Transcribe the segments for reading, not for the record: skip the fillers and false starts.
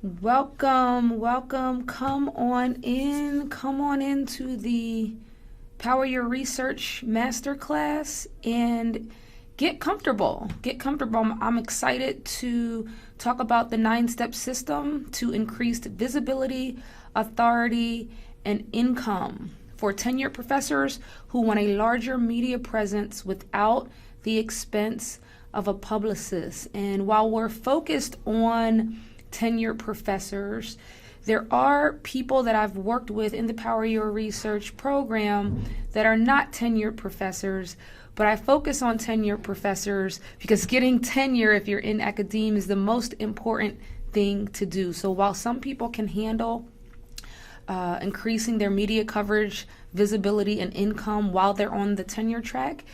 Welcome. Come on in. Come on into the Power Your Research Masterclass and get comfortable. Get comfortable. I'm excited to talk about the 9-step system to increased visibility, authority, and income for tenured professors who want a larger media presence without the expense of a publicist. And while we're focused on tenured professors, there are people that I've worked with in the Power Your Research program that are not tenured professors, but I focus on tenured professors because getting tenure, if you're in academia, is the most important thing to do. So while some people can handle increasing their media coverage, visibility, and income while they're on the tenure track,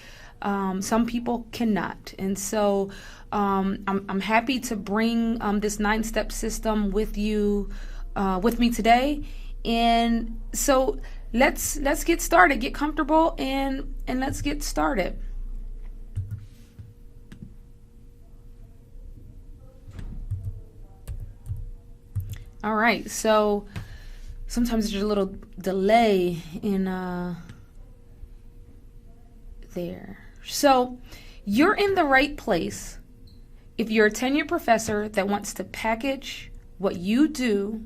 some people cannot. And so I'm happy to bring this 9-step system with me today. And so let's get started. Get comfortable and let's get started. All right. So sometimes there's a little delay in there. So you're in the right place if you're a tenured professor that wants to package what you do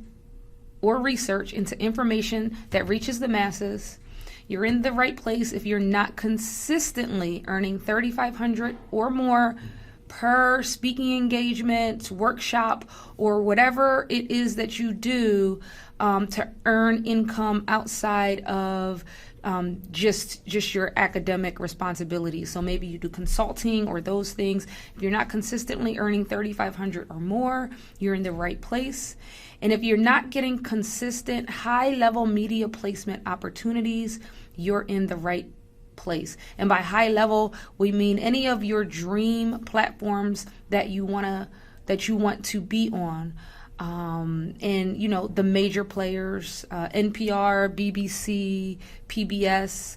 or research into information that reaches the masses. You're in the right place if you're not consistently earning $3,500 or more per speaking engagement, workshop, or whatever it is that you do to earn income outside of just your academic responsibilities. So maybe you do consulting or those things. If you're not consistently earning $3,500 or more, you're in the right place. And if you're not getting consistent high-level media placement opportunities, you're in the right place. And by high level, we mean any of your dream platforms that you want to be on. And you know, the major players, NPR, BBC, PBS,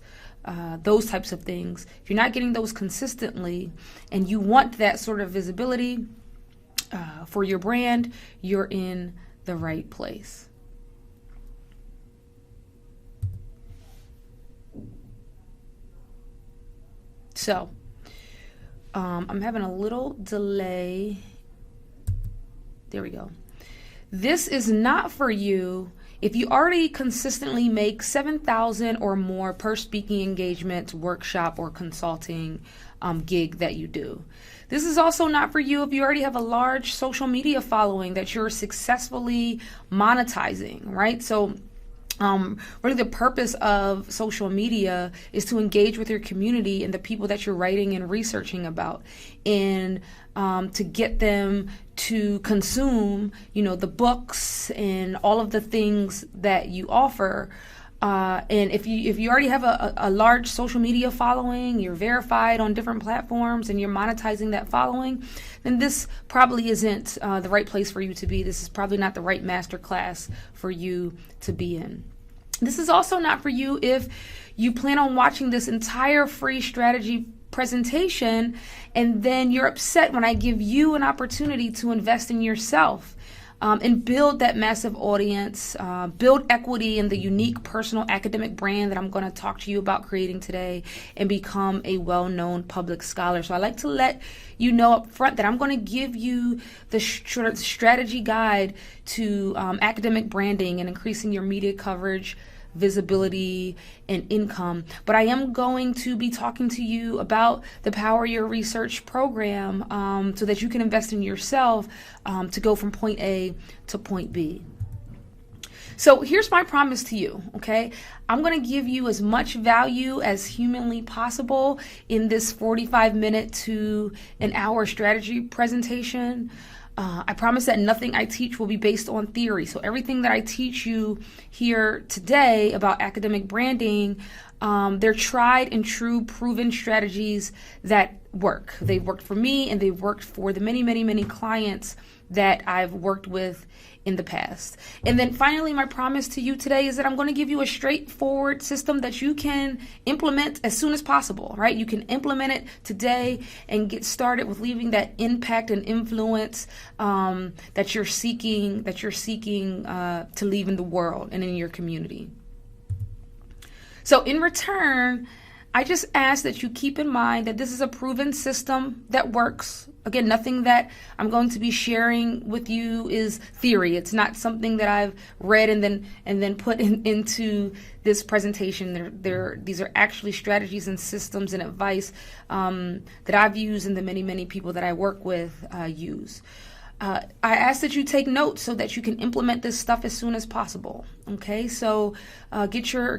those types of things. If you're not getting those consistently and you want that sort of visibility for your brand, you're in the right place. So I'm having a little delay. There we go. This is not for you if you already consistently make $7,000 or more per speaking engagement, workshop, or consulting gig that you do. This is also not for you if you already have a large social media following that you're successfully monetizing, right? So really the purpose of social media is to engage with your community and the people that you're writing and researching about, and to get them to consume, the books and all of the things that you offer. And if you already have a large social media following, you're verified on different platforms, and you're monetizing that following, then this probably isn't the right place for you to be. This is probably not the right master class for you to be in. This is also not for you if you plan on watching this entire free strategy presentation and then you're upset when I give you an opportunity to invest in yourself and build that massive audience, build equity in the unique personal academic brand that I'm going to talk to you about creating today, and become a well-known public scholar. So I like to let you know up front that I'm going to give you the strategy guide to academic branding and increasing your media coverage, visibility, and income. But I am going to be talking to you about the Power Your Research program so that you can invest in yourself to go from point A to point B. So here's my promise to you, okay? I'm going to give you as much value as humanly possible in this 45-minute to an hour strategy presentation. I promise that nothing I teach will be based on theory. So everything that I teach you here today about academic branding, they're tried and true, proven strategies that work. They've worked for me, and they've worked for the many, many, many clients that I've worked with in the past. And then finally, my promise to you today is that I'm going to give you a straightforward system that you can implement as soon as possible, right? You can implement it today and get started with leaving that impact and influence that you're seeking to leave in the world and in your community. So in return, I just ask that you keep in mind that this is a proven system that works. Again, nothing that I'm going to be sharing with you is theory. It's not something that I've read and then put into this presentation. These are actually strategies and systems and advice that I've used and the many people that I work with use. I ask that you take notes so that you can implement this stuff as soon as possible. Okay, so get your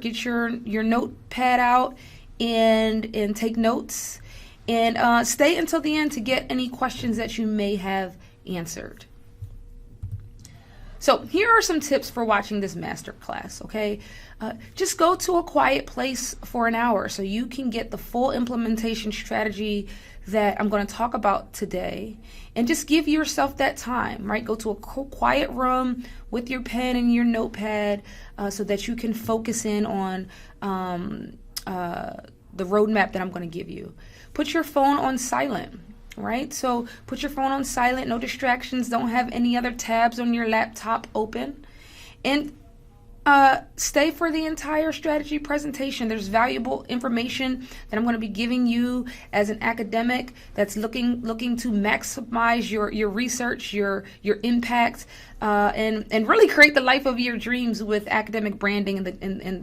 notepad out and take notes, and stay until the end to get any questions that you may have answered. So here are some tips for watching this masterclass, okay? Just go to a quiet place for an hour so you can get the full implementation strategy that I'm going to talk about today, and just give yourself that time, right? Go to a quiet room with your pen and your notepad so that you can focus in on the roadmap that I'm going to give you. Put your phone on silent, right? So put your phone on silent, no distractions, don't have any other tabs on your laptop open, and stay for the entire strategy presentation. There's valuable information that I'm going to be giving you as an academic that's looking to maximize your research, your impact, and really create the life of your dreams with academic branding and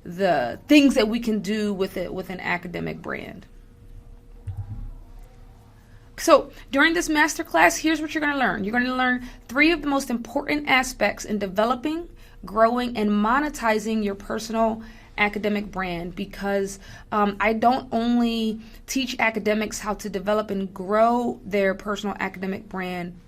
the things that we can do with it with an academic brand. So during this masterclass, here's what you're going to learn. You're going to learn 3 of the most important aspects in developing, growing, and monetizing your personal academic brand, because I don't only teach academics how to develop and grow their personal academic brand,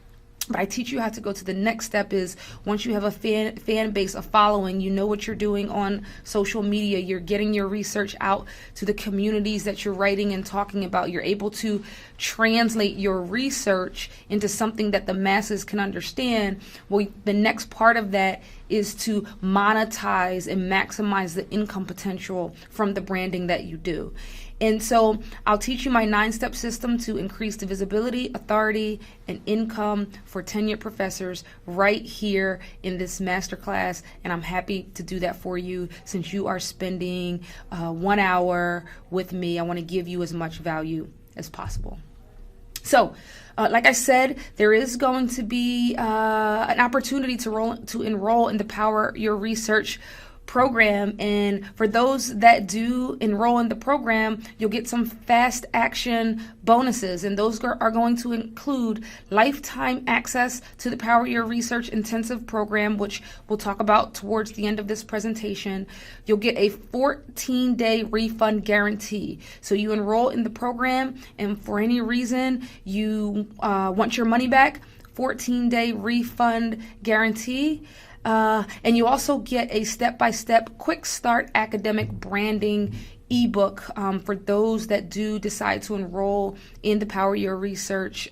but I teach you how to go to the next step. Is once you have a fan base, a following, you know what you're doing on social media, you're getting your research out to the communities that you're writing and talking about, you're able to translate your research into something that the masses can understand. Well, the next part of that is to monetize and maximize the income potential from the branding that you do. And so I'll teach you my 9-step system to increase the visibility, authority, and income for tenured professors right here in this masterclass. And I'm happy to do that for you since you are spending 1 hour with me. I want to give you as much value as possible. So, like I said, there is going to be an opportunity to enroll in the Power Your Research program, and for those that do enroll in the program, you'll get some fast action bonuses, and those are going to include lifetime access to the Power Your Research intensive program, which we'll talk about towards the end of this presentation. You'll get a 14-day refund guarantee. So you enroll in the program, and for any reason you want your money back, 14-day refund guarantee. And you also get a step-by-step quick start academic branding ebook for those that do decide to enroll in the Power Your Research.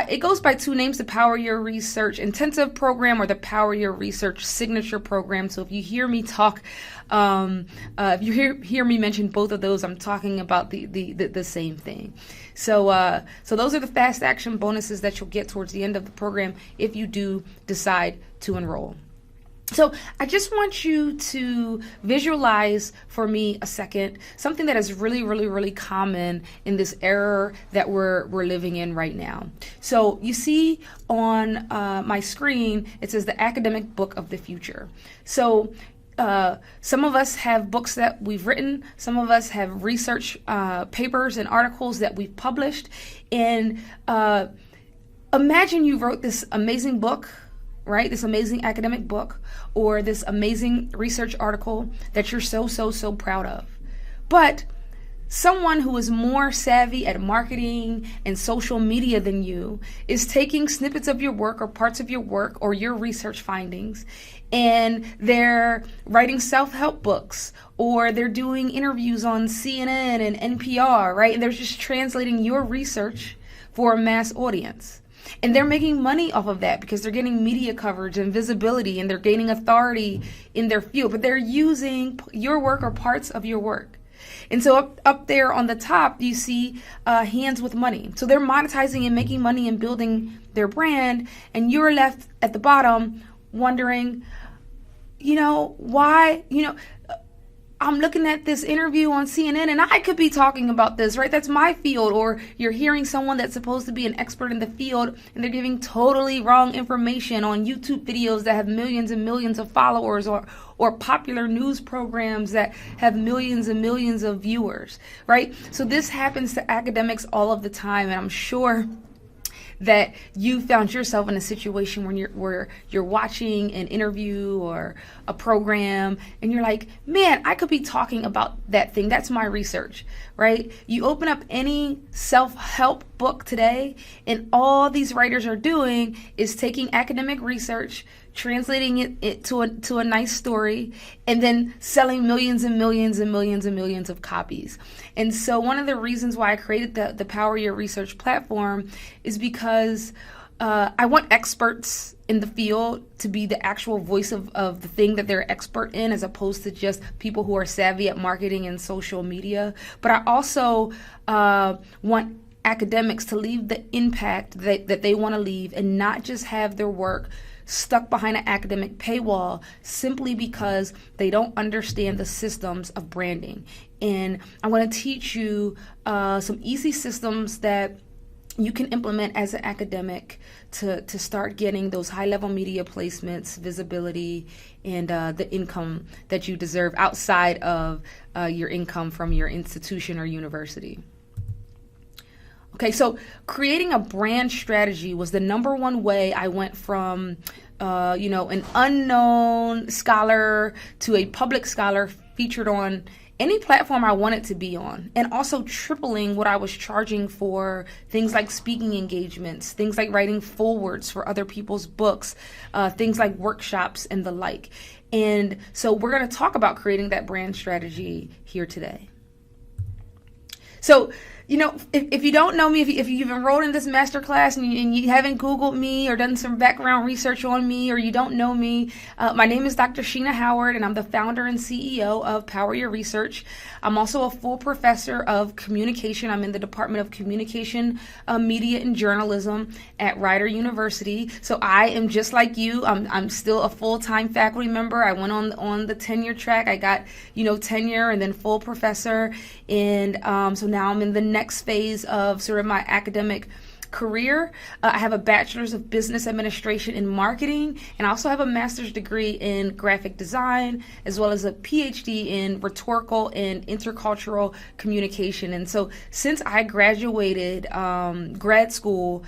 It goes by 2 names, the Power Your Research Intensive Program or the Power Your Research Signature Program. So if you hear me talk, if you hear me mention both of those, I'm talking about the same thing. So those are the fast action bonuses that you'll get towards the end of the program if you do decide to enroll. So I just want you to visualize for me a second something that is really common in this era that we're living in right now. So you see on my screen, it says the academic book of the future. So some of us have books that we've written. Some of us have research papers and articles that we've published. And imagine you wrote this amazing book, right? This amazing academic book or this amazing research article that you're so proud of. But someone who is more savvy at marketing and social media than you is taking snippets of your work or parts of your work or your research findings, and they're writing self-help books, or they're doing interviews on CNN and NPR, right? And they're just translating your research for a mass audience. And they're making money off of that because they're getting media coverage and visibility, and they're gaining authority in their field, but they're using your work or parts of your work. And so up there on the top, you see hands with money. So they're monetizing and making money and building their brand, and you're left at the bottom wondering, why, I'm looking at this interview on CNN and I could be talking about this, right? That's my field. Or you're hearing someone that's supposed to be an expert in the field and they're giving totally wrong information on YouTube videos that have millions and millions of followers, or popular news programs that have millions and millions of viewers, right? So this happens to academics all of the time, and I'm sure that you found yourself in a situation where you're watching an interview or a program and you're like, man, I could be talking about that thing. That's my research, right? You open up any self-help book today, and all these writers are doing is taking academic research, translating it to a nice story, and then selling millions and millions and millions and millions of copies. And so one of the reasons why I created the Power Your Research platform is because I want experts in the field to be the actual voice of the thing that they're expert in, as opposed to just people who are savvy at marketing and social media. But I also want academics to leave the impact that they want to leave, and not just have their work stuck behind an academic paywall simply because they don't understand the systems of branding. And I want to teach you some easy systems that you can implement as an academic to start getting those high-level media placements, visibility, and the income that you deserve outside of your income from your institution or university. Okay, so creating a brand strategy was the number one way I went from, an unknown scholar to a public scholar featured on any platform I wanted to be on, and also tripling what I was charging for things like speaking engagements, things like writing forwards for other people's books, things like workshops and the like. And so we're going to talk about creating that brand strategy here today. So, if you don't know me, if you've enrolled in this masterclass and you haven't Googled me or done some background research on me, or you don't know me, my name is Dr. Sheena Howard, and I'm the founder and CEO of Power Your Research. I'm also a full professor of communication. I'm in the Department of Communication, Media, and Journalism at Rider University. So I am just like you. I'm still a full-time faculty member. I went on the tenure track. I got tenure and then full professor, and so now I'm in the next phase of sort of my academic career. I have a bachelor's of business administration in marketing, and I also have a master's degree in graphic design, as well as a PhD in rhetorical and intercultural communication. And so since I graduated grad school,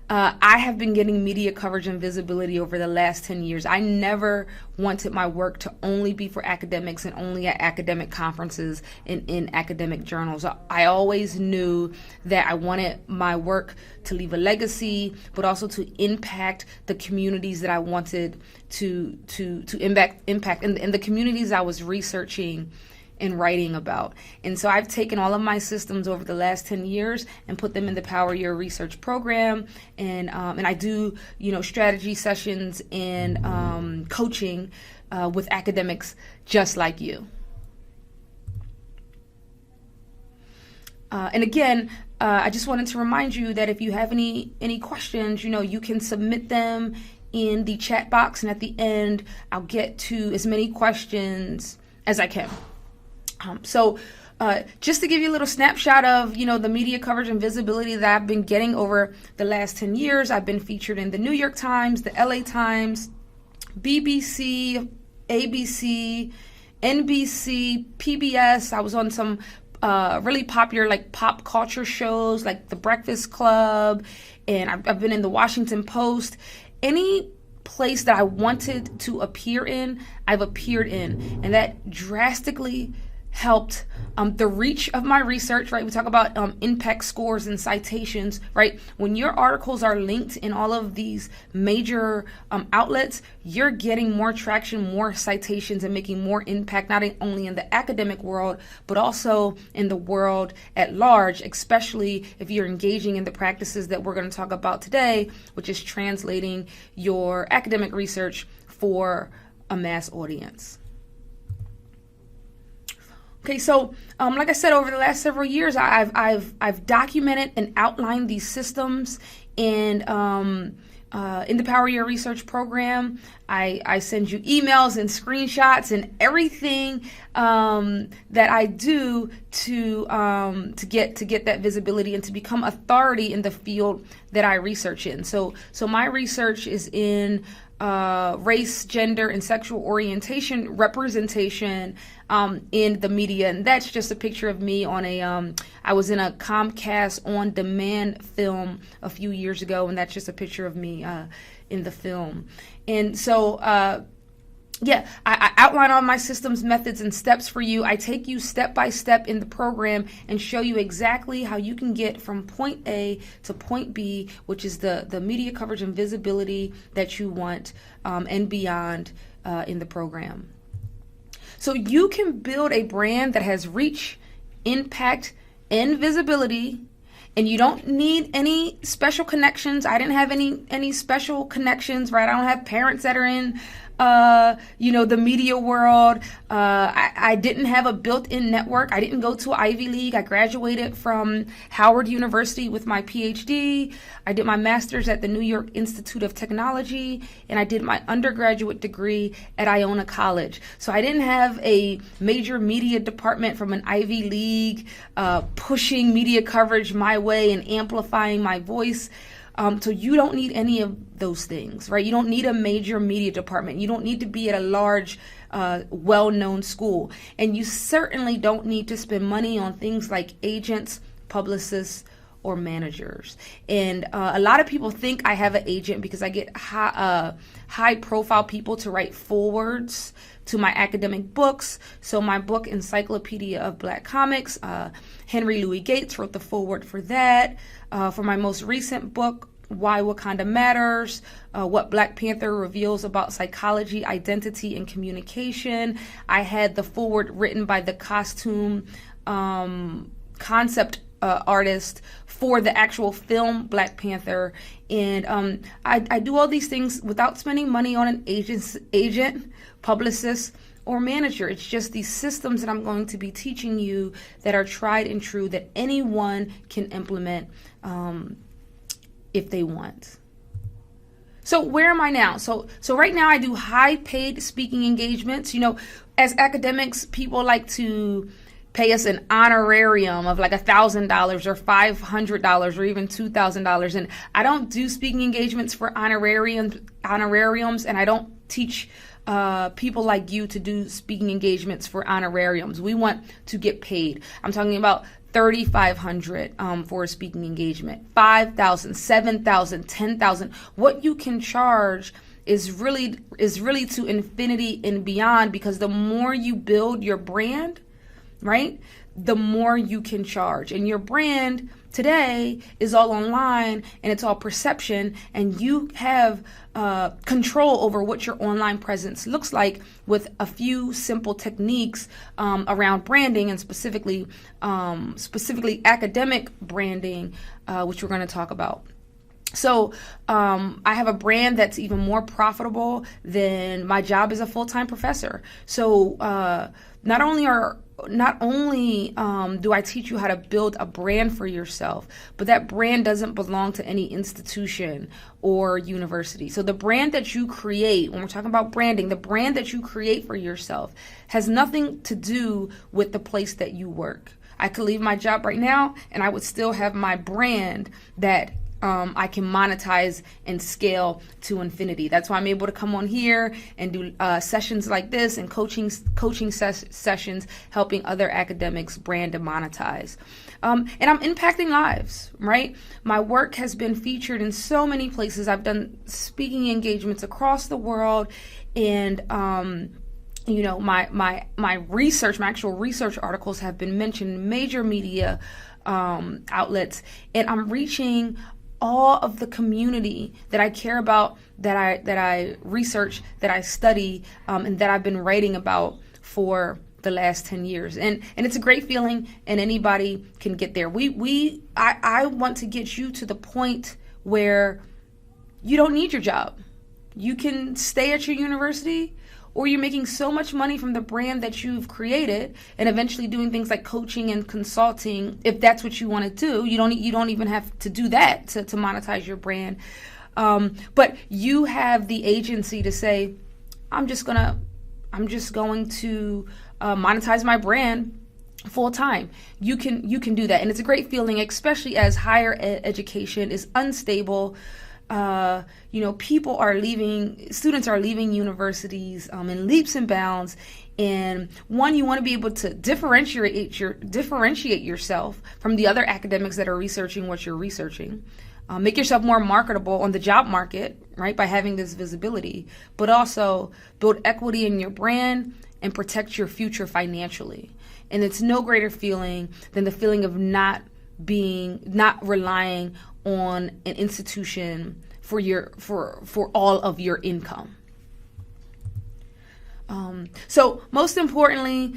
I have been getting media coverage and visibility over the last 10 years. I never wanted my work to only be for academics and only at academic conferences and in academic journals. I always knew that I wanted my work to leave a legacy, but also to impact the communities that I wanted to impact and the communities I was researching and writing about. And so I've taken all of my systems over the last 10 years and put them in the Power Your Research program. And I do, strategy sessions and coaching with academics just like you. And again, I just wanted to remind you that if you have any questions, you can submit them in the chat box, and at the end, I'll get to as many questions as I can. So just to give you a little snapshot of, the media coverage and visibility that I've been getting over the last 10 years, I've been featured in the New York Times, the LA Times, BBC, ABC, NBC, PBS. I was on some really popular pop culture shows like The Breakfast Club, and I've been in the Washington Post. Any place that I wanted to appear in, I've appeared in, and that drastically helped the reach of my research, right? We talk about impact scores and citations, right? When your articles are linked in all of these major outlets, you're getting more traction, more citations, and making more impact, not only in the academic world, but also in the world at large, especially if you're engaging in the practices that we're going to talk about today, which is translating your academic research for a mass audience. Okay, so like I said, over the last several years, I've documented and outlined these systems, and in the Power Your Research program, I send you emails and screenshots and everything that I do to get that visibility and to become authority in the field that I research in. So my research is in race, gender, and sexual orientation representation in the media, and that's just a picture of me on a I was in a Comcast on demand film a few years ago, and that's just a picture of me in the film. And so yeah, I outline all my systems, methods, and steps for you. I take you step by step in the program and show you exactly how you can get from point A to point B, which is the media coverage and visibility that you want and beyond in the program. So you can build a brand that has reach, impact, and visibility, and you don't need any special connections. I didn't have any special connections, right? I don't have parents that are in the media world. I didn't have a built-in network. I didn't go to Ivy League. I graduated from Howard University with my PhD. I did my master's at the New York Institute of Technology, and I did my undergraduate degree at Iona College. So I didn't have a major media department from an Ivy League pushing media coverage my way and amplifying my voice. So you don't need any of those things, right? You don't need a major media department. You don't need to be at a large, well-known school. And you certainly don't need to spend money on things like agents, publicists, or managers. And a lot of people think I have an agent because I get high-profile people to write forewords to my academic books. So my book, Encyclopedia of Black Comics, Henry Louis Gates wrote the foreword for that. For my most recent book, Why Wakanda Matters, What Black Panther Reveals About Psychology, Identity, and Communication, I had the foreword written by the costume concept artist for the actual film Black Panther. And I do all these things without spending money on an agent, publicist, or manager. It's just these systems that I'm going to be teaching you that are tried and true that anyone can implement if they want. So where am I now? So right now I do high paid speaking engagements. You know, as academics, people like to pay us an honorarium of like $1,000 or $500 or even $2,000. And I don't do speaking engagements for honorariums, and I don't teach people like you to do speaking engagements for honorariums. We want to get paid. I'm talking about $3,500 for a speaking engagement, $5,000, $7,000, $10,000. What you can charge is really to infinity and beyond, because the more you build your brand, right, the more you can charge. And your brand today is all online, and it's all perception, and you have control over what your online presence looks like with a few simple techniques around branding, and specifically academic branding, which we're going to talk about. So I have a brand that's even more profitable than my job as a full-time professor. So not only do I teach you how to build a brand for yourself, but that brand doesn't belong to any institution or university. So the brand that you create, when we're talking about branding, the brand that you create for yourself has nothing to do with the place that you work. I could leave my job right now and I would still have my brand that I can monetize and scale to infinity. That's why I'm able to come on here and do sessions like this and coaching sessions, helping other academics brand and monetize. And I'm impacting lives, right? My work has been featured in so many places. I've done speaking engagements across the world, and my research, my actual research articles have been mentioned in major media outlets, and I'm reaching all of the community that I care about, that I research, that I study, and that I've been writing about for the last 10 years. And it's a great feeling, and anybody can get there. I want to get you to the point where you don't need your job. You can stay at your university, or you're making so much money from the brand that you've created, and eventually doing things like coaching and consulting. If that's what you want to do, you don't even have to do that to monetize your brand. But you have the agency to say, I'm just going to monetize my brand full time. You can do that, and it's a great feeling, especially as higher education is unstable. People are leaving, students are leaving universities in leaps and bounds. And one, you want to be able to differentiate yourself from the other academics that are researching what you're researching. Make yourself more marketable on the job market, right, by having this visibility, but also build equity in your brand and protect your future financially. And it's no greater feeling than the feeling of not relying on an institution for all of your income. So most importantly,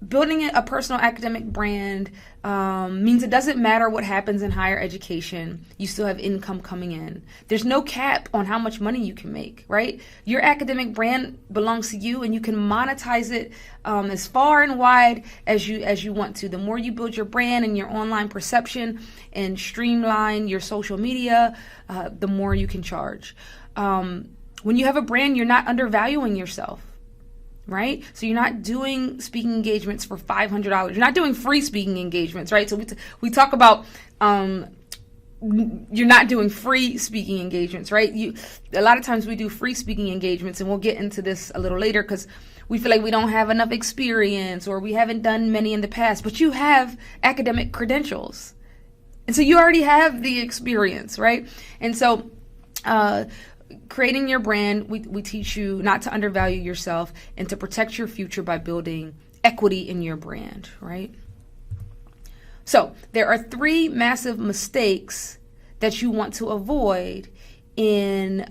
building a personal academic brand means it doesn't matter what happens in higher education, you still have income coming in. There's no cap on how much money you can make, right? Your academic brand belongs to you, and you can monetize it as far and wide as you want to. The more you build your brand and your online perception and streamline your social media, the more you can charge. When you have a brand, you're not undervaluing yourself. Right? So you're not doing speaking engagements for $500. You're not doing free speaking engagements, right? So we talk about you're not doing free speaking engagements, right? A lot of times we do free speaking engagements, and we'll get into this a little later because we feel like we don't have enough experience, or we haven't done many in the past, but you have academic credentials. And so you already have the experience, right? And so creating your brand, we teach you not to undervalue yourself and to protect your future by building equity in your brand, right? So there are 3 massive mistakes that you want to avoid in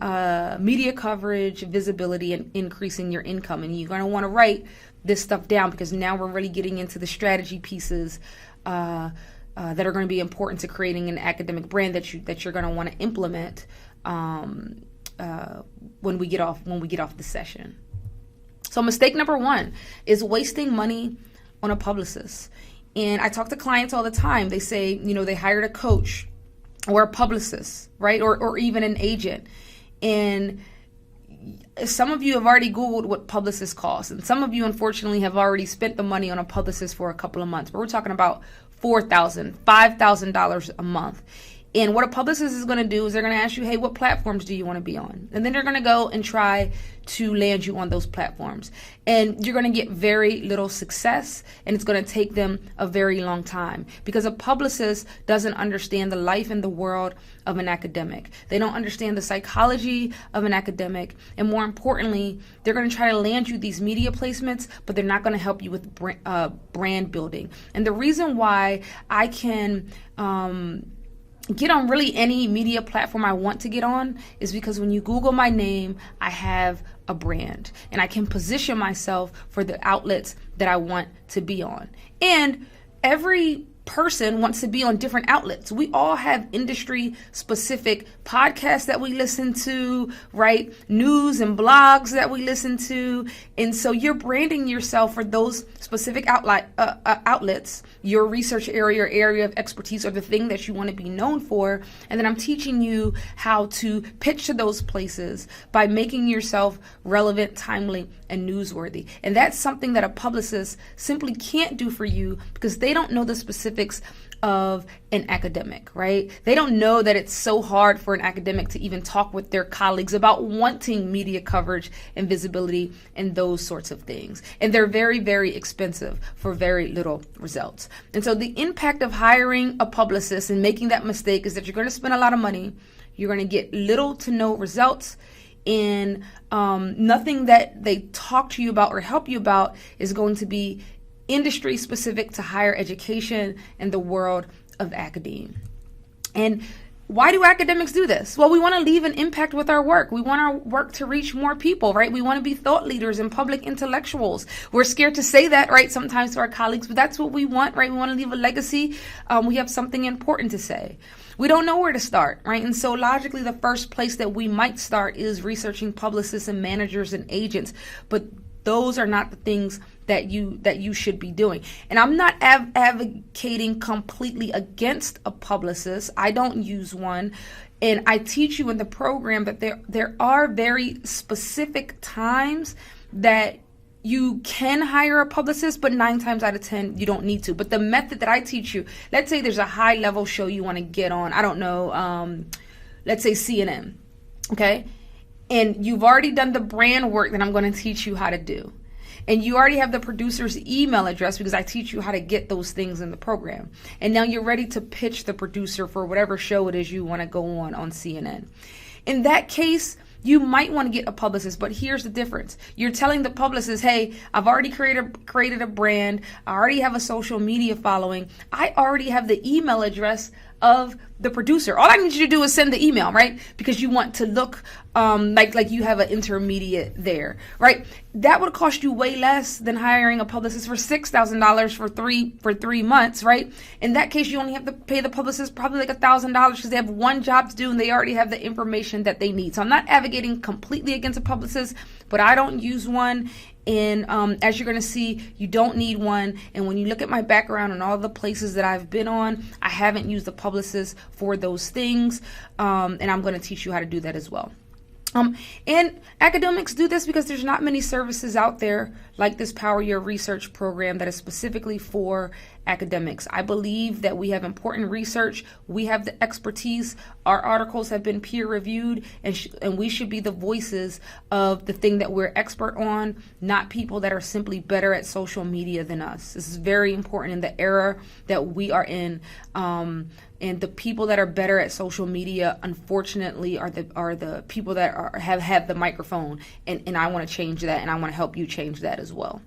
media coverage, visibility, and increasing your income. And you're going to want to write this stuff down, because now we're really getting into the strategy pieces that are going to be important to creating an academic brand that you're going to want to implement when we get off the session. So mistake number 1 is wasting money on a publicist. And I talk to clients all the time. They say, they hired a coach or a publicist, right? Or even an agent. And some of you have already Googled what publicists cost. And some of you, unfortunately, have already spent the money on a publicist for a couple of months. But we're talking about $4,000, $5,000 a month. And what a publicist is going to do is they're going to ask you, hey, what platforms do you want to be on? And then they're going to go and try to land you on those platforms. And you're going to get very little success, and it's going to take them a very long time, because a publicist doesn't understand the life and the world of an academic. They don't understand the psychology of an academic. And more importantly, they're going to try to land you these media placements, but they're not going to help you with brand building. And the reason why I can get on really any media platform I want to get on is because when you Google my name, I have a brand, and I can position myself for the outlets that I want to be on. And every person wants to be on different outlets. We all have industry specific podcasts that we listen to, right? News and blogs that we listen to. And so you're branding yourself for those specific outlets, your research area of expertise, or the thing that you want to be known for. And then I'm teaching you how to pitch to those places by making yourself relevant, timely, and newsworthy. And that's something that a publicist simply can't do for you, because they don't know the specifics of an academic, right? They don't know that it's so hard for an academic to even talk with their colleagues about wanting media coverage and visibility and those sorts of things. And they're very, very expensive for very little results. And so the impact of hiring a publicist and making that mistake is that you're going to spend a lot of money, you're going to get little to no results, and nothing that they talk to you about or help you about is going to be industry specific to higher education and the world of academia. And why do academics do this? Well, we want to leave an impact with our work. We want our work to reach more people, right? We want to be thought leaders and public intellectuals. We're scared to say that, right, sometimes to our colleagues, but that's what we want, right? We want to leave a legacy. We have something important to say. We don't know where to start, right? And so logically, the first place that we might start is researching publicists and managers and agents, but those are not the things that you should be doing. And I'm not advocating completely against a publicist. I don't use one. And I teach you in the program that there are very specific times that you can hire a publicist, but 9 times out of 10, you don't need to. But the method that I teach you, let's say there's a high level show you want to get on, I don't know, let's say CNN, okay? And you've already done the brand work that I'm going to teach you how to do. And you already have the producer's email address because I teach you how to get those things in the program. And now you're ready to pitch the producer for whatever show it is you want to go on CNN. In that case, you might want to get a publicist, but here's the difference. You're telling the publicist, hey, I've already created a brand. I already have a social media following. I already have the email address of the producer. All I need you to do is send the email, right? Because you want to look like you have an intermediate there, right? That would cost you way less than hiring a publicist for $6,000 for 3 months, right? In that case, you only have to pay the publicist probably like $1,000 because they have one job to do and they already have the information that they need. So I'm not advocating completely against a publicist, but I don't use one. And as you're going to see, you don't need one. And when you look at my background and all the places that I've been on, I haven't used a publicist for those things. And I'm going to teach you how to do that as well. And academics do this because there's not many services out there like this Power Your Research program that is specifically for academics. I believe that we have important research. We have the expertise. Our articles have been peer reviewed, and we should be the voices of the thing that we're expert on, not people that are simply better at social media than us. This is very important in the era that we are in. And the people that are better at social media, unfortunately, are the people that have the microphone. And I want to change that, and I want to help you change that as well.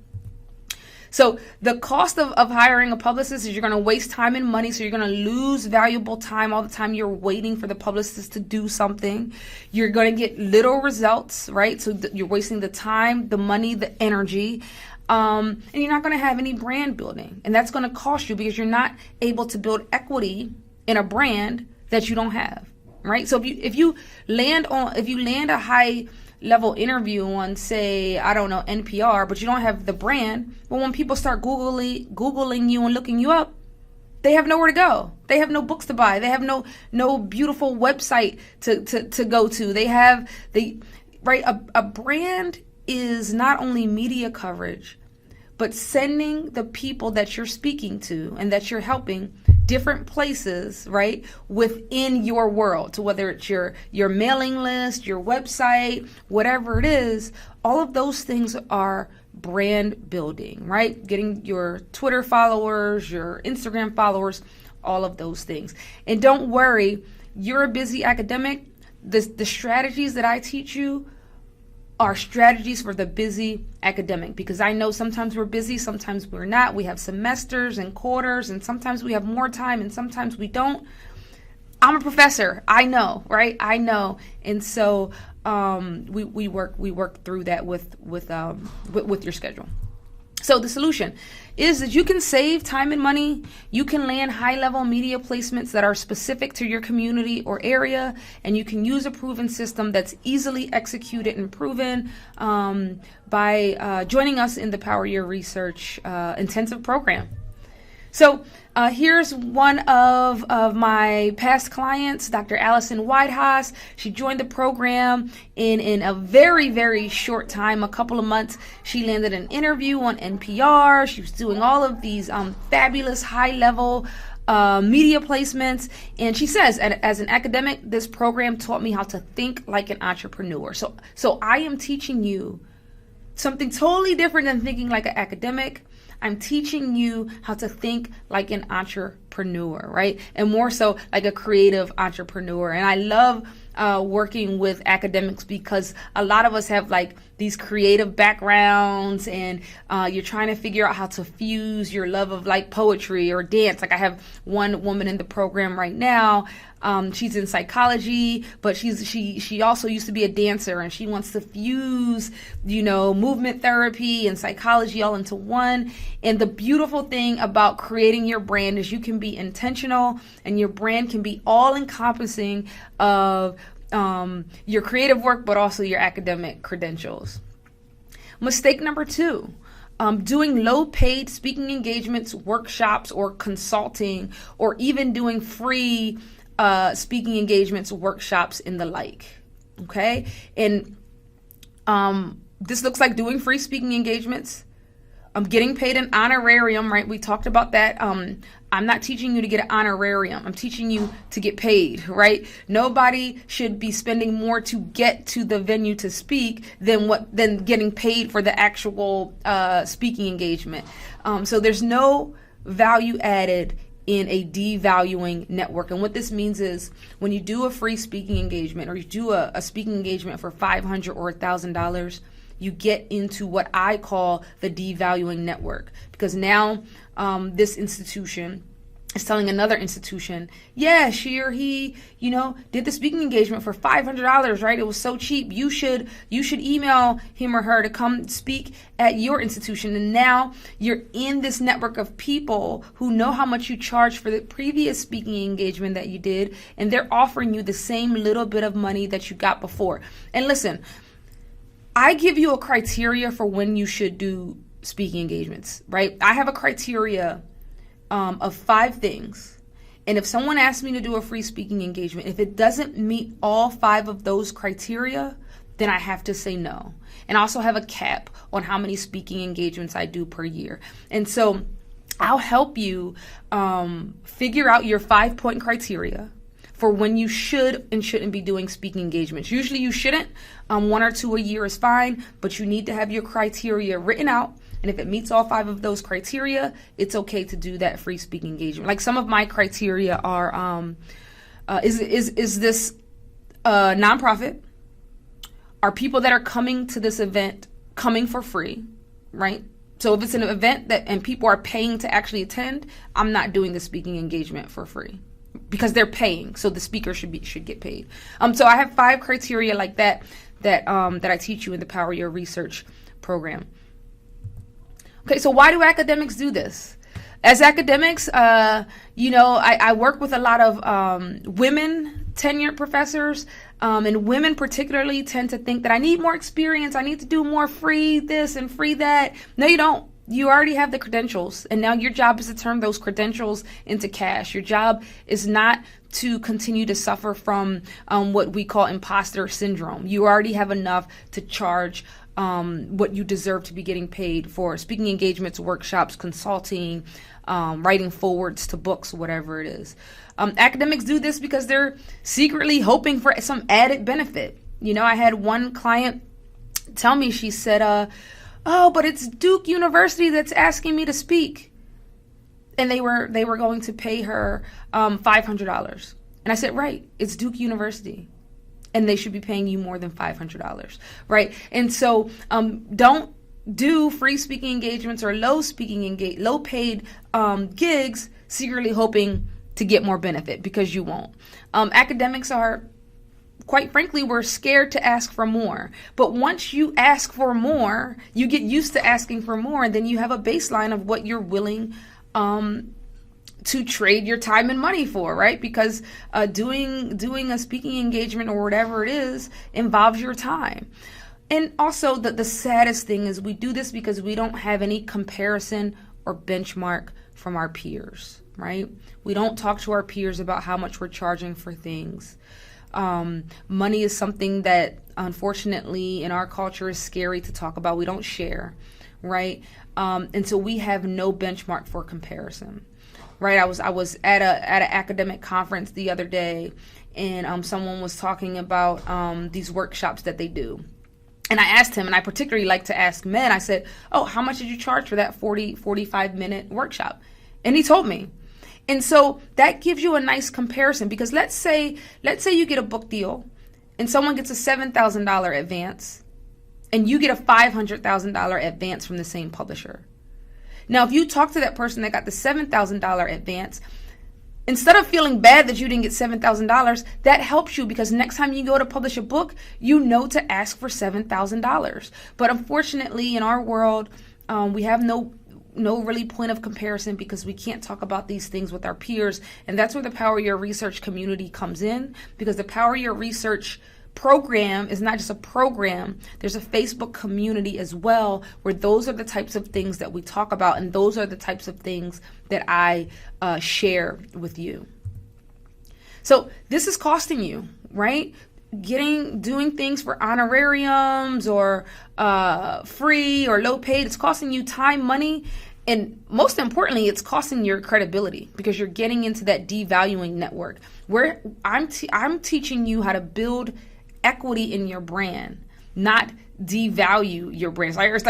So the cost of hiring a publicist is you're going to waste time and money. So you're going to lose valuable time all the time you're waiting for the publicist to do something. You're going to get little results, right? So you're wasting the time, the money, the energy. And you're not going to have any brand building. And that's going to cost you because you're not able to build equity in a brand that you don't have, right? So if you land a high level interview on, say, I don't know, NPR, but you don't have the brand, well, when people start Googling you and looking you up, they have nowhere to go. They have no books to buy. They have no beautiful website to go to. A brand is not only media coverage, but sending the people that you're speaking to and that you're helping different places, right, within your world. So whether it's your mailing list, your website, whatever it is, all of those things are brand building, right? Getting your Twitter followers, your Instagram followers, all of those things. And don't worry, you're a busy academic. The strategies that I teach you are strategies for the busy academic, because I know sometimes we're busy, sometimes we're not. We have semesters and quarters, and sometimes we have more time and sometimes we don't. I'm a professor. I know, right? I know. And so we work through that with your schedule. So the solution is that you can save time and money. You can land high-level media placements that are specific to your community or area, and you can use a proven system that's easily executed and proven by joining us in the Power Your Research intensive program. So here's one of my past clients, Dr. Allison Whitehouse. She joined the program in a very, very short time, a couple of months. She landed an interview on NPR. She was doing all of these fabulous high-level media placements. And she says, as an academic, this program taught me how to think like an entrepreneur. So I am teaching you something totally different than thinking like an academic. I'm teaching you how to think like an entrepreneur, right? And more so like a creative entrepreneur. And I love working with academics, because a lot of us have like these creative backgrounds, and you're trying to figure out how to fuse your love of like poetry or dance. Like I have one woman in the program right now. She's in psychology, but she also used to be a dancer, and she wants to fuse, movement therapy and psychology all into one. And the beautiful thing about creating your brand is you can be intentional, and your brand can be all encompassing of your creative work, but also your academic credentials. Mistake number 2. Doing low-paid speaking engagements, workshops, or consulting, or even doing free speaking engagements, workshops, and the like. Okay, and this looks like doing free speaking engagements. Getting paid an honorarium, right? We talked about that. I'm not teaching you to get an honorarium. I'm teaching you to get paid, right? Nobody should be spending more to get to the venue to speak than getting paid for the actual speaking engagement. So there's no value added in a devaluing network. And what this means is when you do a free speaking engagement, or you do a speaking engagement for $500 or $1,000, you get into what I call the devaluing network, because now this institution is telling another institution, yeah, she or he, did the speaking engagement for $500, right? It was so cheap. You should email him or her to come speak at your institution. And now you're in this network of people who know how much you charged for the previous speaking engagement that you did, and they're offering you the same little bit of money that you got before. And listen, I give you a criteria for when you should do speaking engagements, right? I have a criteria of 5 things. And if someone asks me to do a free speaking engagement, if it doesn't meet all 5 of those criteria, then I have to say no. And I also have a cap on how many speaking engagements I do per year. And so I'll help you figure out your 5-point criteria for when you should and shouldn't be doing speaking engagements. Usually you shouldn't. 1 or 2 a year is fine, but you need to have your criteria written out. And if it meets all 5 of those criteria, it's okay to do that free speaking engagement. Like some of my criteria are, is this a nonprofit? Are people that are coming to this event coming for free, right? So if it's an event and people are paying to actually attend, I'm not doing the speaking engagement for free, because they're paying, so the speaker should get paid. So I have 5 criteria like that I teach you in the Power Your Research program. Okay, so why do academics do this? As academics, I work with a lot of women tenured professors, and women particularly tend to think that I need more experience, I need to do more free this and free that. No, you don't. You already have the credentials, and now your job is to turn those credentials into cash. Your job is not to continue to suffer from what we call imposter syndrome. You already have enough to charge what you deserve to be getting paid for speaking engagements, workshops, consulting, writing forwards to books, whatever it is. Academics do this because they're secretly hoping for some added benefit. I had one client tell me, she said, oh, but it's Duke University that's asking me to speak. And they were going to pay her $500. And I said, right, it's Duke University, and they should be paying you more than $500, right? And so don't do free speaking engagements or low paid gigs secretly hoping to get more benefit, because you won't. Academics are, quite frankly, we're scared to ask for more. But once you ask for more, you get used to asking for more, and then you have a baseline of what you're willing to trade your time and money for, right? Because doing a speaking engagement or whatever it is involves your time. And also the saddest thing is we do this because we don't have any comparison or benchmark from our peers, right? We don't talk to our peers about how much we're charging for things. Money is something that unfortunately in our culture is scary to talk about. We don't share, right? And so we have no benchmark for comparison, right? I was at an academic conference the other day, and someone was talking about these workshops that they do. And I asked him, and I particularly like to ask men, I said, oh, how much did you charge for that 45-minute workshop? And he told me. And so that gives you a nice comparison, because let's say you get a book deal and someone gets a $7,000 advance, and you get a $500,000 advance from the same publisher. Now, if you talk to that person that got the $7,000 advance, instead of feeling bad that you didn't get $7,000, that helps you, because next time you go to publish a book, you know to ask for $7,000. But unfortunately, in our world, we have no really point of comparison, because we can't talk about these things with our peers. And that's where the Power Your Research community comes in, because the Power Your Research program is not just a program. There's a Facebook community as well, where those are the types of things that we talk about, and those are the types of things that I share with you. So this is costing you, right? Doing things for honorariums or free or low paid, it's costing you time, money, and most importantly, it's costing your credibility, because you're getting into that devaluing network where I'm teaching you how to build equity in your brand, not devalue your brand. It's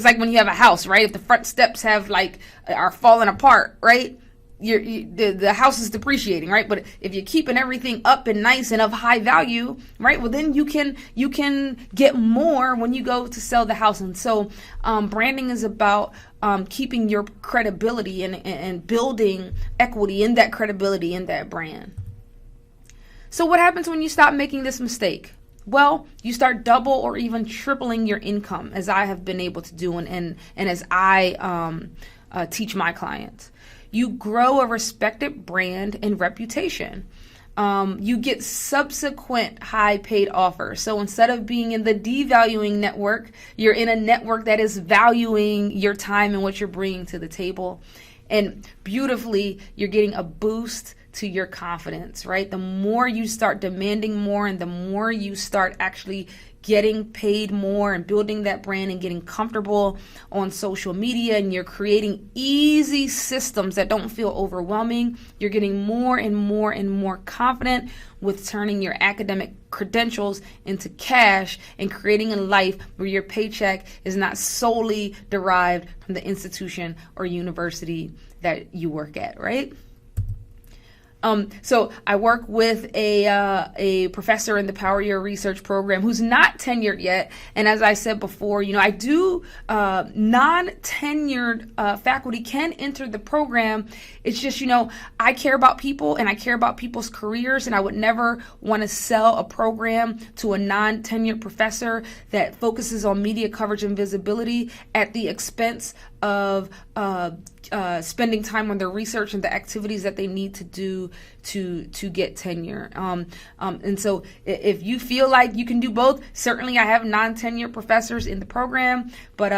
like when you have a house, right? If the front steps are falling apart, right? The house is depreciating, right? But if you're keeping everything up and nice and of high value, right? Well, then you can get more when you go to sell the house. And so branding is about keeping your credibility and building equity in that credibility in that brand. So what happens when you stop making this mistake? Well, you start double or even tripling your income, as I have been able to do, and as I teach my clients. You grow a respected brand and reputation. You get subsequent high paid offers. So instead of being in the devaluing network, you're in a network that is valuing your time and what you're bringing to the table. And beautifully, you're getting a boost to your confidence, right? The more you start demanding more, and the more you start actually getting paid more and building that brand and getting comfortable on social media, and you're creating easy systems that don't feel overwhelming, you're getting more and more and more confident with turning your academic credentials into cash and creating a life where your paycheck is not solely derived from the institution or university that you work at, right? So I work with a professor in the Power Your Research program who's not tenured yet. And as I said before, I do non-tenured faculty can enter the program. It's just, I care about people and I care about people's careers, and I would never want to sell a program to a non-tenured professor that focuses on media coverage and visibility at the expense of spending time on their research and the activities that they need to do to get tenure. And so if you feel like you can do both, certainly I have non-tenured professors in the program, but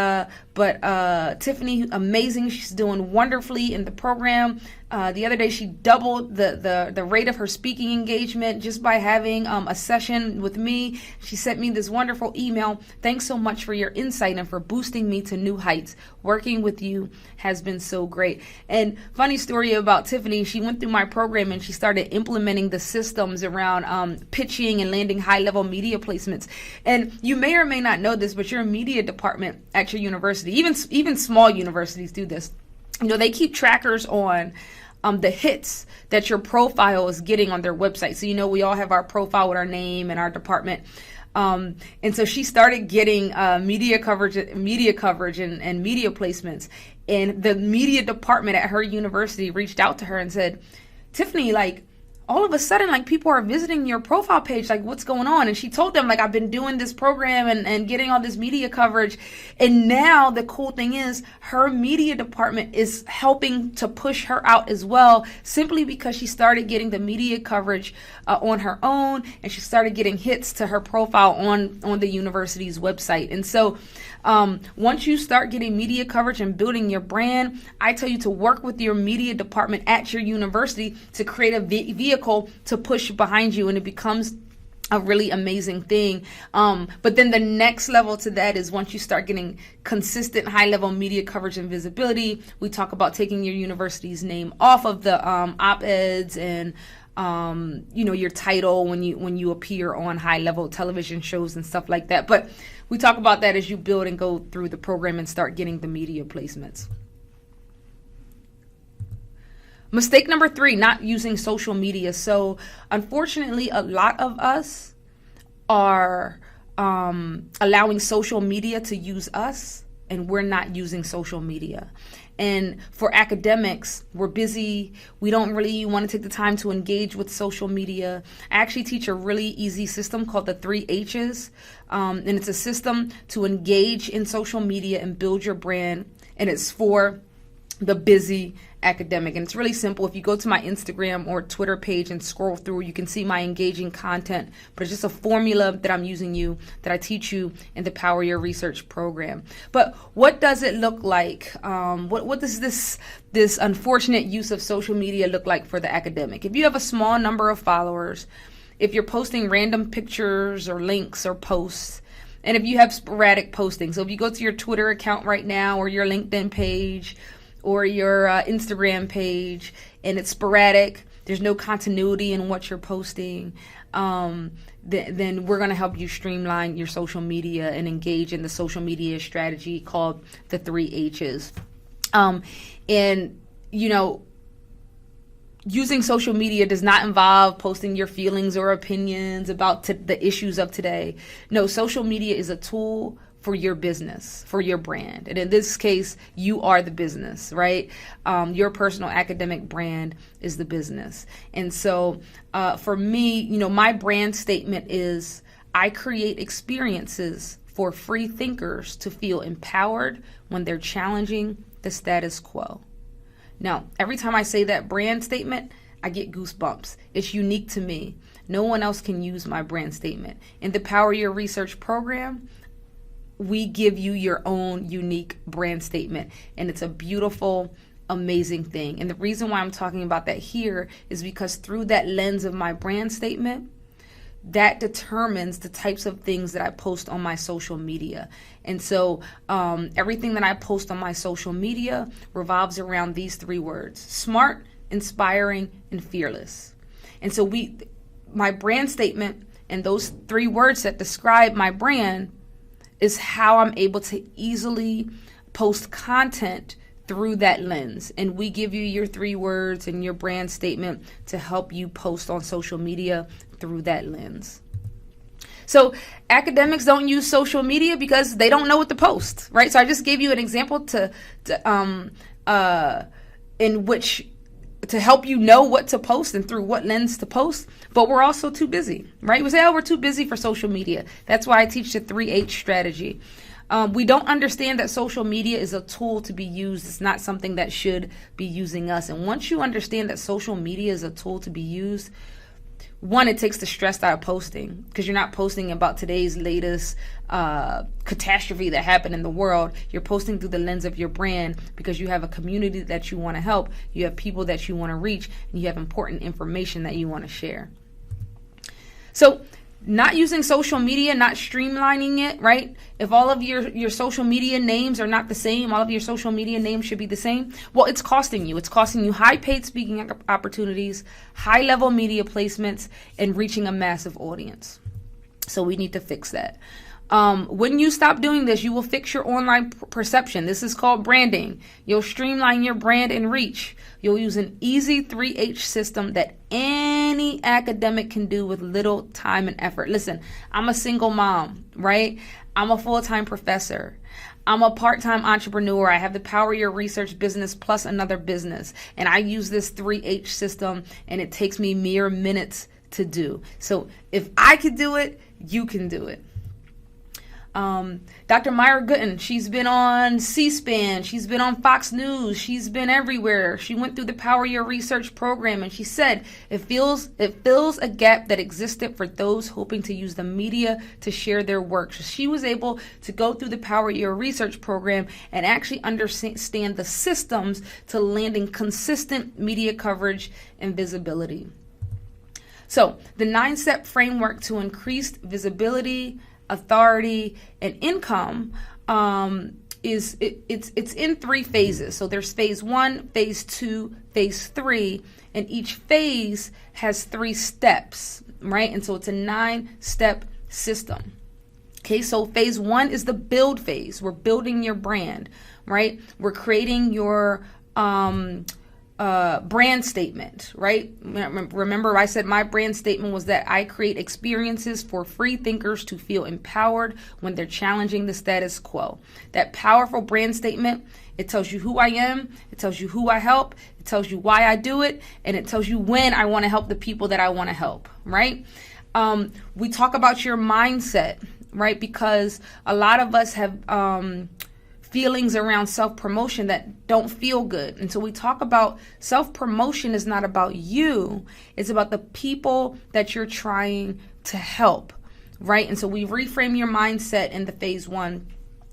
Tiffany, amazing. She's doing wonderfully in the program. The other day, she doubled the rate of her speaking engagement just by having a session with me. She sent me this wonderful email. Thanks so much for your insight and for boosting me to new heights. Working with you has been so great. And funny story about Tiffany, she went through my program and she started implementing the systems around pitching and landing high-level media placements. And you may or may not know this, but your media department at your university, even small universities do this. They keep trackers on the hits that your profile is getting on their website. So, we all have our profile with our name and our department. And so she started getting media coverage and media placements. And the media department at her university reached out to her and said, Tiffany, all of a sudden, people are visiting your profile page, what's going on? And she told them, I've been doing this program and getting all this media coverage. And now the cool thing is her media department is helping to push her out as well, simply because she started getting the media coverage on her own, and she started getting hits to her profile on the university's website. And so once you start getting media coverage and building your brand, I tell you to work with your media department at your university to create a vehicle to push behind you, and it becomes a really amazing thing. But then the next level to that is once you start getting consistent high-level media coverage and visibility, we talk about taking your university's name off of the op-eds and your title when you appear on high-level television shows and stuff like that. But we talk about that as you build and go through the program and start getting the media placements. Mistake number 3, not using social media. So unfortunately, a lot of us are allowing social media to use us, and we're not using social media. And for academics, we're busy. We don't really want to take the time to engage with social media. I actually teach a really easy system called the 3 H's. And it's a system to engage in social media and build your brand. And it's for the busy academic. And it's really simple. If you go to my Instagram or Twitter page and scroll through, you can see my engaging content. But it's just a formula that I'm using that I teach you in the Power Your Research program. But what does it look like? What does this unfortunate use of social media look like for the academic? If you have a small number of followers, if you're posting random pictures or links or posts, and if you have sporadic posting, so if you go to your Twitter account right now or your LinkedIn page or your Instagram page, and it's sporadic, there's no continuity in what you're posting, then we're going to help you streamline your social media and engage in the social media strategy called the 3 H's. And, using social media does not involve posting your feelings or opinions about the issues of today. No, social media is a tool for your business, for your brand. And in this case, you are the business, right? Your personal academic brand is the business. And so for me, my brand statement is, I create experiences for free thinkers to feel empowered when they're challenging the status quo. Now, every time I say that brand statement, I get goosebumps. It's unique to me. No one else can use my brand statement. In the Power Your Research program, we give you your own unique brand statement, and it's a beautiful, amazing thing. And the reason why I'm talking about that here is because through that lens of my brand statement, that determines the types of things that I post on my social media. And so everything that I post on my social media revolves around these 3 words: smart, inspiring, and fearless. And so my brand statement and those 3 words that describe my brand is how I'm able to easily post content through that lens. And we give you your 3 words and your brand statement to help you post on social media through that lens. So academics don't use social media because they don't know what to post, right? So I just gave you an example to help you know what to post and through what lens to post, but we're also too busy, right? We say, we're too busy for social media. That's why I teach the 3H strategy. We don't understand that social media is a tool to be used. It's not something that should be using us. And once you understand that social media is a tool to be used, one, it takes the stress out of posting, because you're not posting about today's latest catastrophe that happened in the world. You're posting through the lens of your brand because you have a community that you want to help, you have people that you want to reach, and you have important information that you want to share. So not using social media, not streamlining it, right? If all of your social media names are not the same, all of your social media names should be the same, well, it's costing you. It's costing you high paid speaking opportunities, high level media placements, and reaching a massive audience. So we need to fix that. When you stop doing this, you will fix your online perception. This is called branding. You'll streamline your brand and reach. You'll use an easy 3H system that any academic can do with little time and effort. Listen, I'm a single mom, right? I'm a full-time professor. I'm a part-time entrepreneur. I have the Power Your Research business plus another business. And I use this 3H system, and it takes me mere minutes to do. So if I could do it, you can do it. Dr. Myra Gooden, she's been on C-SPAN, she's been on Fox News, she's been everywhere. She went through the Power Your Research program, and she said it fills a gap that existed for those hoping to use the media to share their work. So she was able to go through the Power Your Research program and actually understand the systems to landing consistent media coverage and visibility. So the 9-step framework to increase visibility, authority, and income it's in 3 phases. So there's phase 1, phase 2, phase 3, and each phase has 3 steps, right? And so it's a 9-step system. Okay, so phase 1 is the build phase. We're building your brand, right? We're creating your brand statement, right? Remember I said my brand statement was that I create experiences for free thinkers to feel empowered when they're challenging the status quo. That powerful brand statement, it tells you who I am, it tells you who I help, it tells you why I do it, and it tells you when I want to help the people that I want to help, right? We talk about your mindset, right? Because a lot of us have feelings around self-promotion that don't feel good. And so we talk about self-promotion is not about you. It's about the people that you're trying to help, right? And so we reframe your mindset in the phase 1.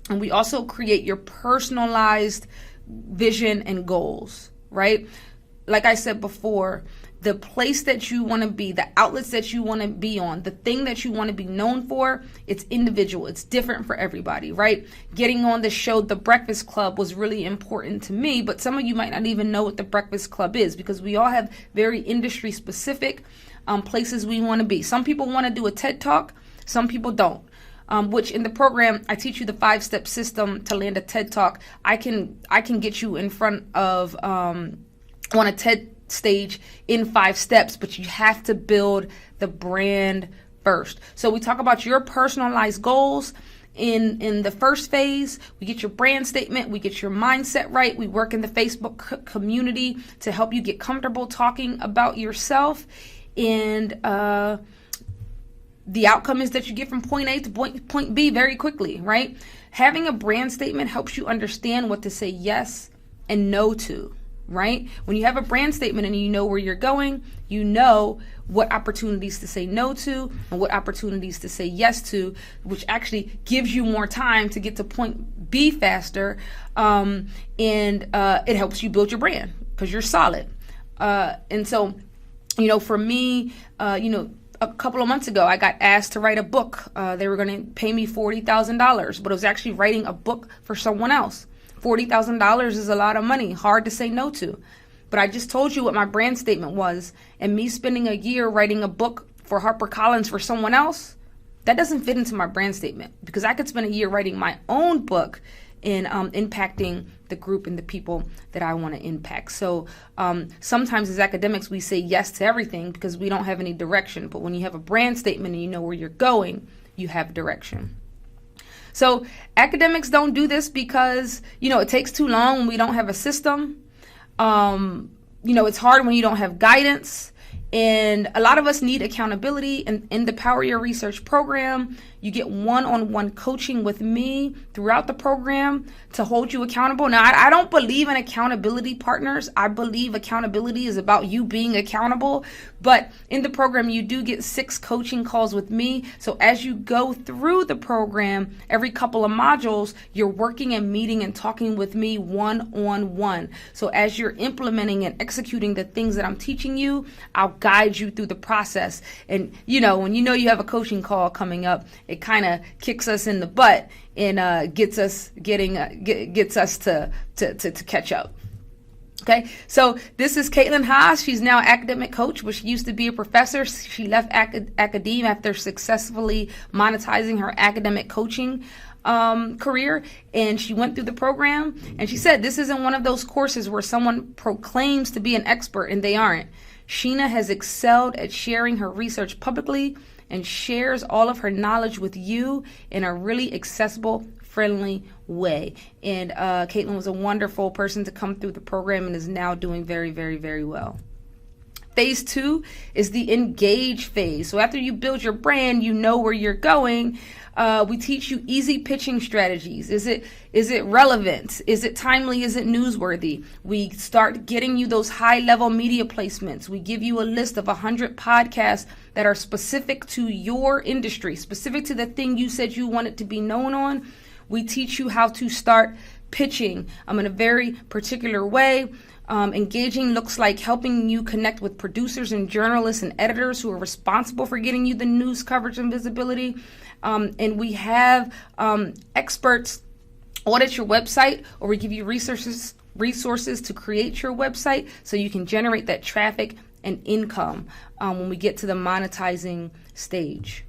And we also create your personalized vision and goals, right? Like I said before, the place that you want to be, the outlets that you want to be on, the thing that you want to be known for, it's individual. It's different for everybody, right? Getting on the show, The Breakfast Club, was really important to me, but some of you might not even know what The Breakfast Club is, because we all have very industry specific places we want to be. Some people want to do a TED Talk, some people don't. Which in the program, I teach you the 5-step system to land a TED Talk. I can get you in front of on a TED stage in 5 steps, but you have to build the brand first. So we talk about your personalized goals. In the first phase, we get your brand statement, we get your mindset right. We work in the Facebook community to help you get comfortable talking about yourself. And the outcome is that you get from point A to point B very quickly, right? Having a brand statement helps you understand what to say yes and no to, right? When you have a brand statement and you know where you're going, you know what opportunities to say no to and what opportunities to say yes to, which actually gives you more time to get to point B faster. And it helps you build your brand because you're solid. And so, for me, a couple of months ago, I got asked to write a book. They were going to pay me $40,000, but it was actually writing a book for someone else. $40,000 is a lot of money, hard to say no to. But I just told you what my brand statement was, and me spending a year writing a book for HarperCollins for someone else, that doesn't fit into my brand statement, because I could spend a year writing my own book in impacting the group and the people that I want to impact. So sometimes as academics, we say yes to everything because we don't have any direction. But when you have a brand statement and you know where you're going, you have direction. So academics don't do this because, it takes too long when we don't have a system. It's hard when you don't have guidance. And a lot of us need accountability. And in the Power Your Research program, you get one-on-one coaching with me throughout the program to hold you accountable. Now, I don't believe in accountability partners. I believe accountability is about you being accountable. But in the program, you do get 6 coaching calls with me. So as you go through the program, every couple of modules, you're working and meeting and talking with me one-on-one. So as you're implementing and executing the things that I'm teaching you, I'll guide you through the process. And, when you have a coaching call coming up, it kind of kicks us in the butt and gets us to catch up. Okay, so this is Caitlin Haas. She's now an academic coach, but she used to be a professor. She left academia after successfully monetizing her academic coaching career, and she went through the program. And she said, this isn't one of those courses where someone proclaims to be an expert and they aren't. Sheena has excelled at sharing her research publicly and shares all of her knowledge with you in a really accessible, friendly way. And Caitlin was a wonderful person to come through the program and is now doing very, very, very well. Phase 2 is the engage phase. So after you build your brand, you know where you're going. We teach you easy pitching strategies. Is it relevant? Is it timely? Is it newsworthy? We start getting you those high-level media placements. We give you a list of 100 podcasts that are specific to your industry, specific to the thing you said you wanted to be known on. We teach you how to start pitching in a very particular way. Engaging looks like helping you connect with producers and journalists and editors who are responsible for getting you the news coverage and visibility. And we have experts audit your website, or we give you resources to create your website so you can generate that traffic and income when we get to the monetizing stage.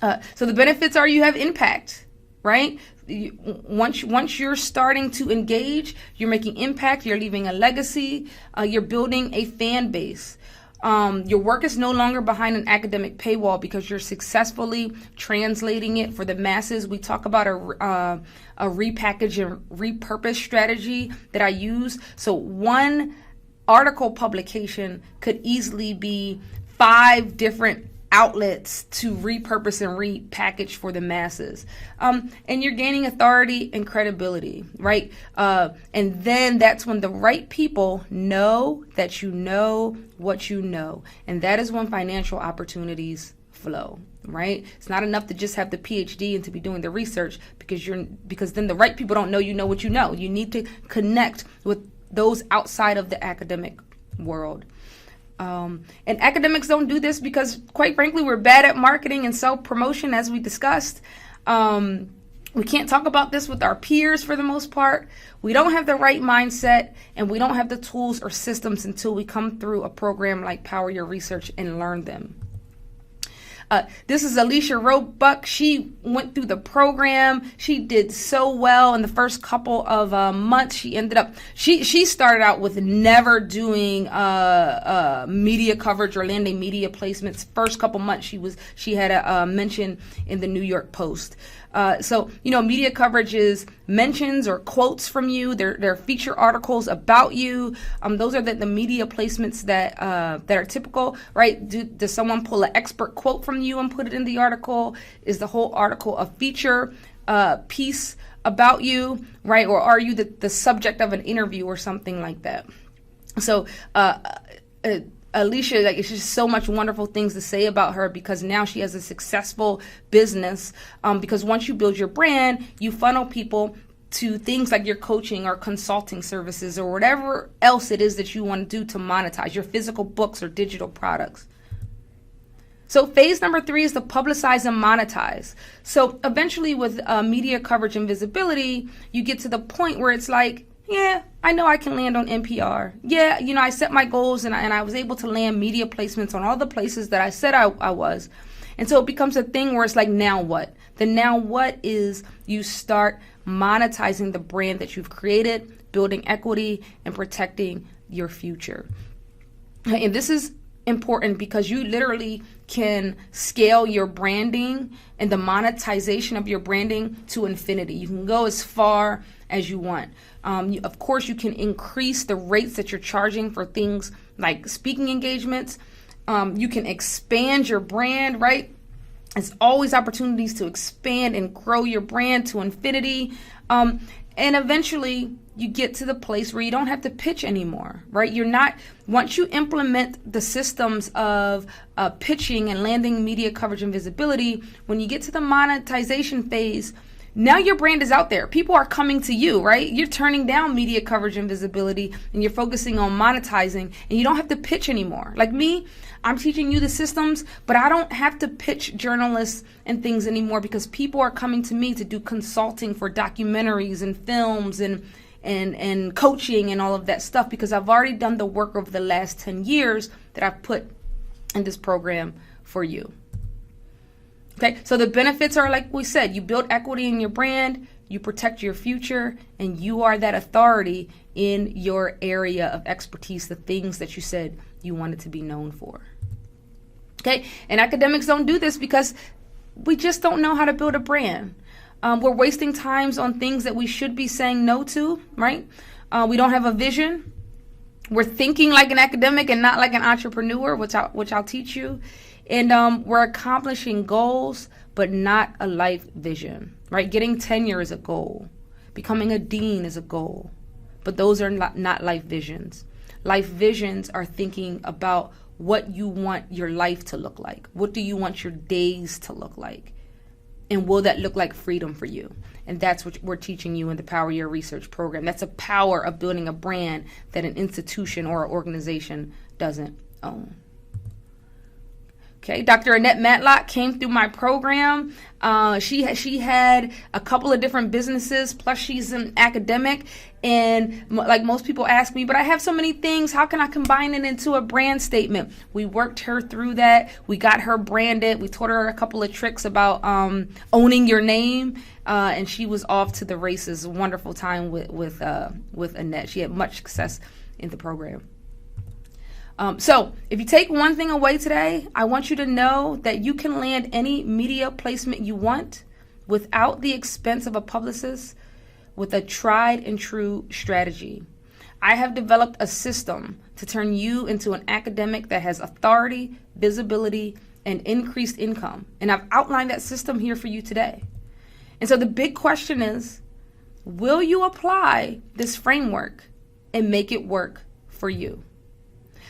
So the benefits are you have impact, right? once you're starting to engage, you're making impact, you're leaving a legacy, you're building a fan base. Your work is no longer behind an academic paywall because you're successfully translating it for the masses. We talk about a repackage and repurpose strategy that I use. So one article publication could easily be 5 different outlets to repurpose and repackage for the masses. And you're gaining authority and credibility, right? And then that's when the right people know that you know what you know. And that is when financial opportunities flow, right? It's not enough to just have the PhD and to be doing the research because then the right people don't know you know what you know. You need to connect with those outside of the academic world. And academics don't do this because, quite frankly, we're bad at marketing and self-promotion, as we discussed. We can't talk about this with our peers for the most part. We don't have the right mindset, and we don't have the tools or systems until we come through a program like Power Your Research and learn them. This is Alicia Roebuck. She went through the program. She did so well in the first couple of months. She ended up, she started out with never doing media coverage or landing media placements. First couple months she had a mention in the New York Post. So, media coverage is mentions or quotes from you. They're feature articles about you. Those are the media placements that are typical, right? Does someone pull an expert quote from you and put it in the article? Is the whole article a feature piece about you, right? Or are you the subject of an interview or something like that? So, Alicia, it's just so much wonderful things to say about her because now she has a successful business. Because once you build your brand, you funnel people to things like your coaching or consulting services or whatever else it is that you want to do to monetize your physical books or digital products. So phase number 3 is to publicize and monetize. So eventually with media coverage and visibility, you get to the point where it's like, yeah, I know I can land on NPR. Yeah, I set my goals and I was able to land media placements on all the places that I said I was. And so it becomes a thing where it's like, now what? The now what is you start monetizing the brand that you've created, building equity, and protecting your future. And this is important because you literally can scale your branding and the monetization of your branding to infinity. You can go as far as you want. Of course, you can increase the rates that you're charging for things like speaking engagements. You can expand your brand, right? There's always opportunities to expand and grow your brand to infinity. And eventually you get to the place where you don't have to pitch anymore, right? Once you implement the systems of pitching and landing media coverage and visibility, when you get to the monetization phase, now your brand is out there. People are coming to you, right? You're turning down media coverage and visibility and you're focusing on monetizing and you don't have to pitch anymore. Like me, I'm teaching you the systems, but I don't have to pitch journalists and things anymore because people are coming to me to do consulting for documentaries and films and coaching and all of that stuff because I've already done the work over the last 10 years that I've put in this program for you. Okay, so the benefits are, like we said, you build equity in your brand, you protect your future, and you are that authority in your area of expertise, the things that you said you wanted to be known for. Okay, and academics don't do this because we just don't know how to build a brand. We're wasting times on things that we should be saying no to, right? We don't have a vision. We're thinking like an academic and not like an entrepreneur, which I'll teach you. And we're accomplishing goals, but not a life vision, right? Getting tenure is a goal. Becoming a dean is a goal. But those are not life visions. Life visions are thinking about what you want your life to look like. What do you want your days to look like? And will that look like freedom for you? And that's what we're teaching you in the Power Your Research program. That's a power of building a brand that an institution or an organization doesn't own. Okay, Dr. Annette Matlock came through my program. She had a couple of different businesses, plus she's an academic. And like most people ask me, but I have so many things, how can I combine it into a brand statement? We worked her through that. We got her branded. We taught her a couple of tricks about owning your name. And she was off to the races. Wonderful time with Annette. She had much success in the program. So if you take one thing away today, I want you to know that you can land any media placement you want without the expense of a publicist with a tried and true strategy. I have developed a system to turn you into an academic that has authority, visibility, and increased income. And I've outlined that system here for you today. And so the big question is, will you apply this framework and make it work for you?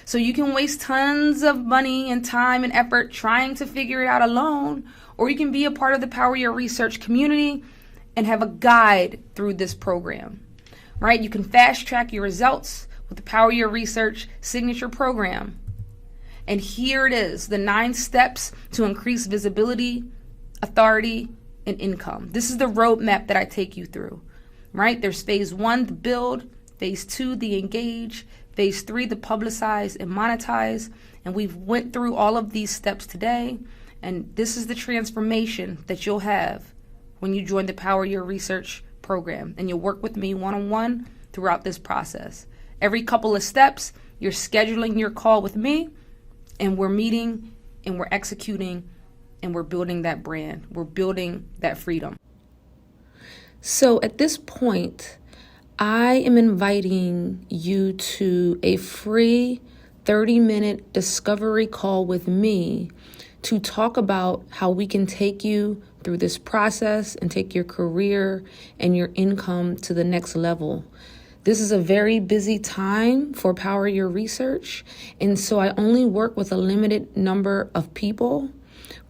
So you can waste tons of money and time and effort trying to figure it out alone, or you can be a part of the Power Your Research community and have a guide through this program, right? You can fast track your results with the Power Your Research signature program. And here it is, the 9 steps to increase visibility, authority, and income. This is the roadmap that I take you through, right? There's phase 1, the build, phase 2, the engage, phase 3, the publicize and monetize. And we've went through all of these steps today. And this is the transformation that you'll have when you join the Power Your Research program. And you'll work with me one-on-one throughout this process. Every couple of steps, you're scheduling your call with me, and we're meeting, and we're executing, and we're building that brand. We're building that freedom. So at this point, I am inviting you to a free 30-minute discovery call with me to talk about how we can take you through this process and take your career and your income to the next level. This is a very busy time for Power Your Research, and so I only work with a limited number of people,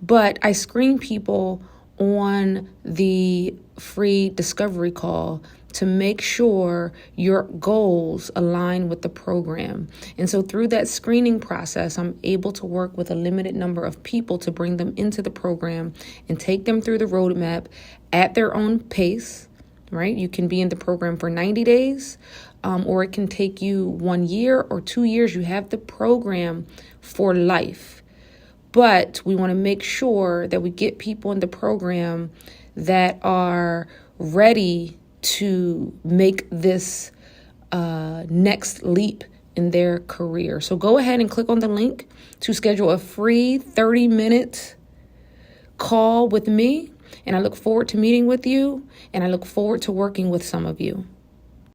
but I screen people on the free discovery call to make sure your goals align with the program. And so through that screening process, I'm able to work with a limited number of people to bring them into the program and take them through the roadmap at their own pace, right? You can be in the program for 90 days, or it can take you 1 year or 2 years. You have the program for life. But we want to make sure that we get people in the program that are ready to make this next leap in their career. So go ahead and click on the link to schedule a free 30-minute call with me. And I look forward to meeting with you, and I look forward to working with some of you.